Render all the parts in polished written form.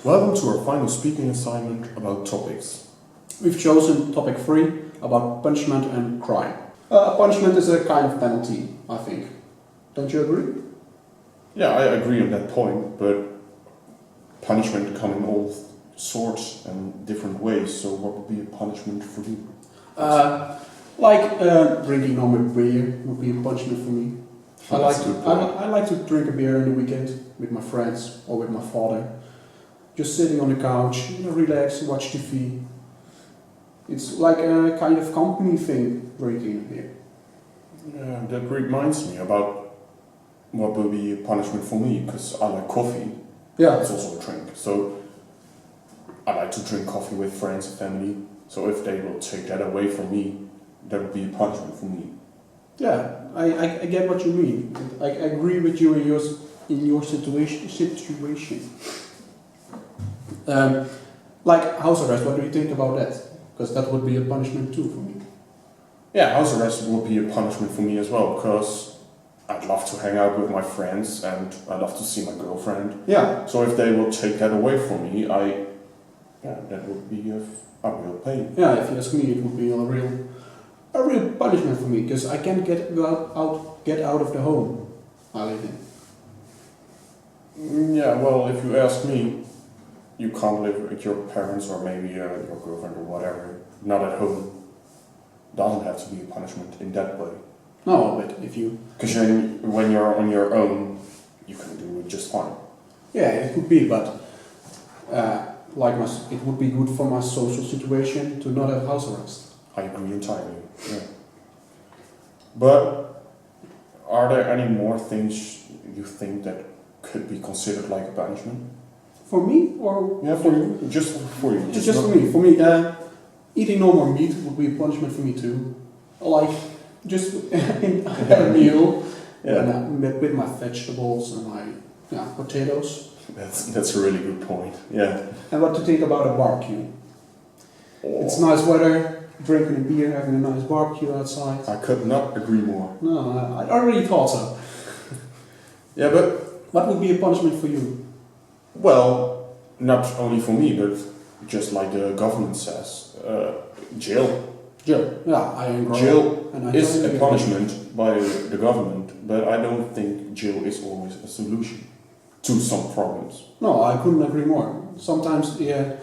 Welcome to our final speaking assignment about topics. We've chosen topic 3 about punishment and crime. Punishment is a kind of penalty, I think. Don't you agree? Yeah, I agree on that point, but punishment come in all sorts and different ways, so what would be a punishment for you? Drinking normal beer would be a punishment for me. I like to drink a beer on the weekend with my friends or with my father. Just sitting on the couch, relax, watch TV. It's like a kind of company thing, drinking a beer. Yeah, that reminds me about what would be a punishment for me, because I like coffee. Yeah. It's also a drink. So I like to drink coffee with friends and family. So if they will take that away from me, that would be a punishment for me. Yeah, I get what you mean. I agree with you in your situation. Like house arrest, what do you think about that? Because that would be a punishment too for me. Yeah, house arrest would be a punishment for me as well, because I'd love to hang out with my friends and I love to see my girlfriend. Yeah. So if they will take that away from me, that would be a real pain. Yeah, if you ask me, it would be a real punishment for me, because I can't get out of the home I live in. Yeah, well, if you ask me, you can't live with your parents or maybe your girlfriend or whatever, not at home. Doesn't have to be a punishment in that way. No, but if you... Because when you're on your own, you can do it just fine. Yeah, it could be, but it would be good for my social situation to not have house arrest. I agree entirely, yeah. But are there any more things you think that could be considered like a punishment? For me, or...? Yeah, for you. Just for you. Just for me. For me, eating normal meat would be a punishment for me too. Like, just have a meal with my vegetables and my potatoes. That's a really good point, yeah. And what to think about a barbecue? Oh. It's nice weather, drinking a beer, having a nice barbecue outside. I could not agree more. No, I already thought so. Yeah, but... What would be a punishment for you? Well, not only for me, but just like the government says, jail. Jail, yeah, I agree. Jail is a punishment by the government, but I don't think jail is always a solution to some problems. No, I couldn't agree more. Sometimes, a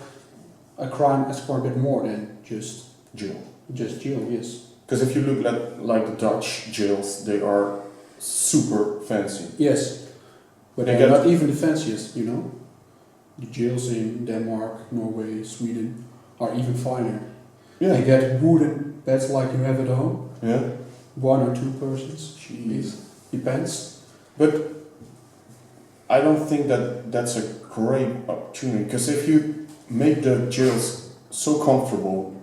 crime asks for a bit more than just jail. Just jail, yes. Because if you look at like the Dutch jails, they are super fancy. Yes, but they're not even the fanciest, you know. The jails in Denmark, Norway, Sweden are even finer. Yeah. They get wooden beds like you have at home. Yeah. 1 or 2 persons. Jeez. Depends. But I don't think that's a great opportunity, because if you make the jails so comfortable,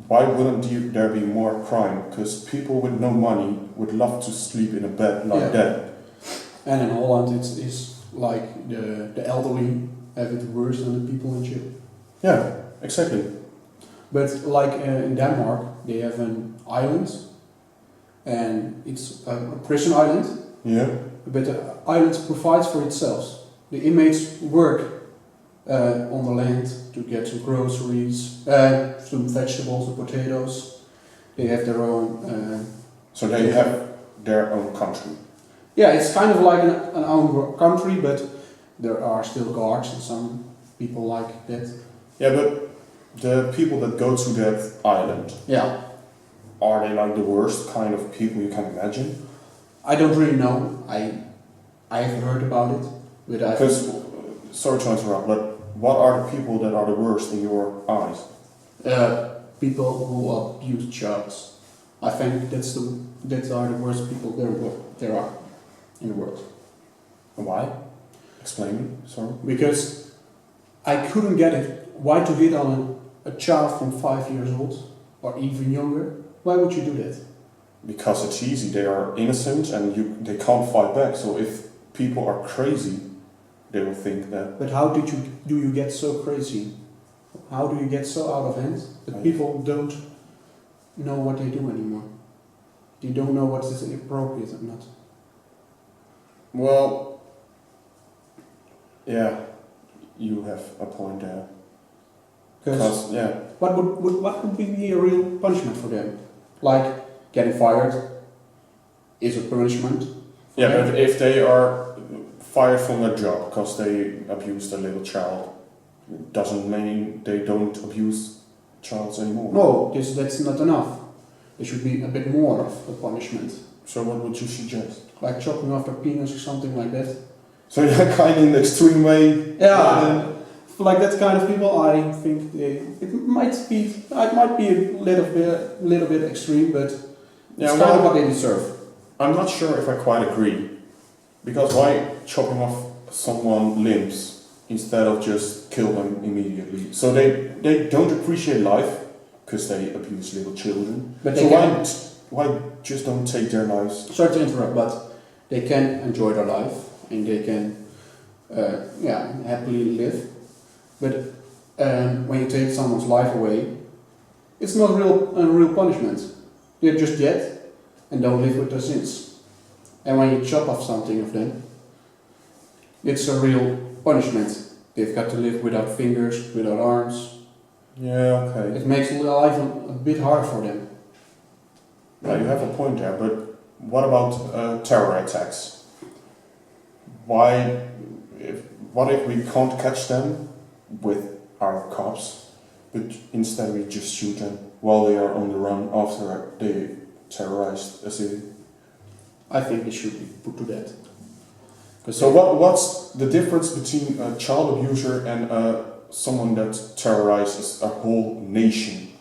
why wouldn't there be more crime? Because people with no money would love to sleep in a bed like that. And in Holland it's like the elderly have it worse than the people in jail. Yeah, exactly. But like in Denmark, they have an island, and it's a prison island. Yeah. But the island provides for itself. The inmates work on the land to get some groceries, some vegetables and potatoes. They have their own... so they have their own country. Yeah, it's kind of like an own country, but there are still guards and some people like that. Yeah, but the people that go to that island, are they like the worst kind of people you can imagine? I don't really know. I have heard about it, but because, sorry to interrupt, but what are the people that are the worst in your eyes? People who abuse childs. I think that are the worst people there are in the world. Why? Explain me, sorry. Because I couldn't get it. Why to hit on a child from 5 years old or even younger? Why would you do that? Because it's easy. They are innocent and they can't fight back. So if people are crazy, they will think that. But how do you get so crazy? How do you get so out of hand that people don't know what they do anymore? They don't know what is appropriate or not. Well, yeah, you have a point there. Because Yeah. what would be a real punishment for them? Like getting fired is a punishment. Yeah, but if they are fired from their job because they abused a little child, it doesn't mean they don't abuse childs anymore. No, that's not enough. There should be a bit more of a punishment. So what would you suggest? Like chopping off their penis or something like that. So yeah, kind of in the extreme way. Yeah, for like that kind of people, I think it might be a little bit extreme, but it's kind of what they deserve. I'm not sure if I quite agree, because why chopping off someone's limbs instead of just kill them immediately? So they don't appreciate life because they abuse little children. But so they why just don't take their lives? Sorry to interrupt, but they can enjoy their life and they can happily live. But when you take someone's life away, it's not a real punishment. They're just dead and don't live with their sins. And when you chop off something of them, it's a real punishment. They've got to live without fingers, without arms. Yeah, okay. It makes life a bit harder for them. Yeah, you have a point there, but what about terror attacks? What if we can't catch them with our cops, but instead we just shoot them while they are on the run after they terrorized a city? I think they should be put to death. So what's the difference between a child abuser and someone that terrorizes a whole nation?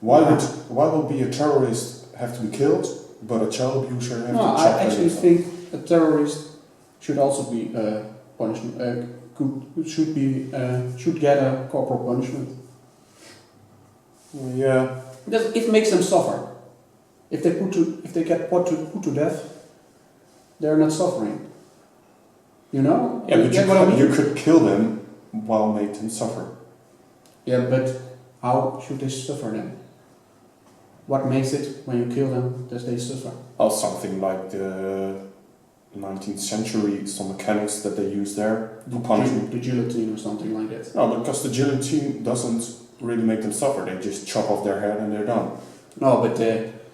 Why would be a terrorist have to be killed, but a child abuser have to chop I actually them? think a terrorist should also be punished. Should get a corporal punishment. Yeah. It makes them suffer. If they get put to death, they're not suffering. You know? Yeah, but you could kill them while make them suffer. Yeah, but how should they suffer then? What makes it when you kill them that they suffer? Or something like the 19th century, some mechanics that they use there for punishment. The guillotine or something like that. No, because the guillotine doesn't really make them suffer. They just chop off their head and they're done. No, but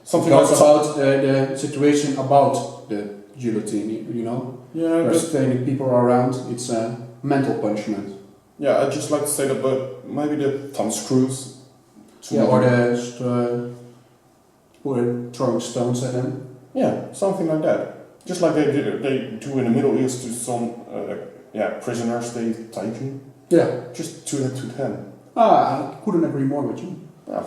something because like about the situation about the guillotine, you know? Yeah, There's training people around, it's a mental punishment. yeah, I'd just like to say that, but maybe the thumb screws. Or throwing stones at them. Yeah, something like that. Just like they do in the Middle East to some prisoners they taken. Yeah. Just to the hand. I couldn't agree more with you. Yeah.